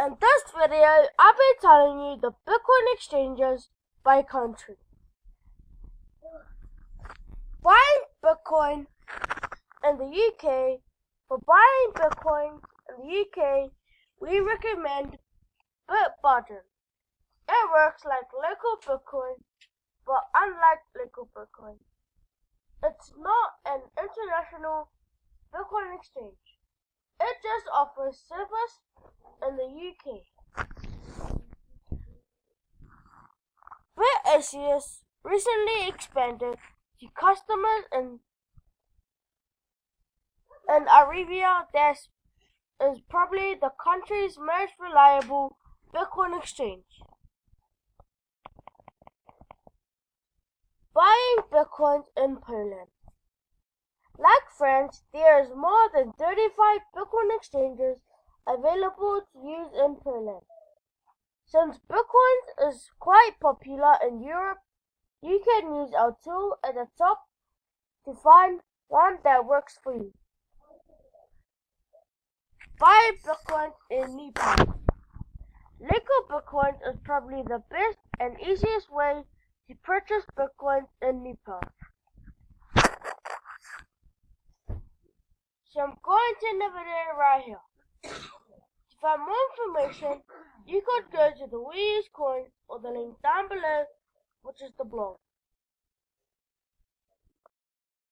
In this video, I'll be telling you the Bitcoin exchanges by country. Buying Bitcoin in the UK. For buying Bitcoin in the UK, we recommend Bitbudget. It works like local Bitcoin, but unlike local Bitcoin, it's not an international Bitcoin exchange. It just offers service in the UK. BitAsius recently expanded to customers in Arabia. That is probably the country's most reliable Bitcoin exchange. Buying Bitcoins in Poland. Like France, there is more than 35 Bitcoin exchanges available to use in Poland. Since Bitcoin is quite popular in Europe, you can use our tool at the top to find one that works for you. Buy Bitcoin in Nepal. Local Bitcoin is probably the best and easiest way to purchase Bitcoin in Nepal. So I'm going to end the video right here. To find more information, you could go to the We Use Coin or the link down below, which is the blog.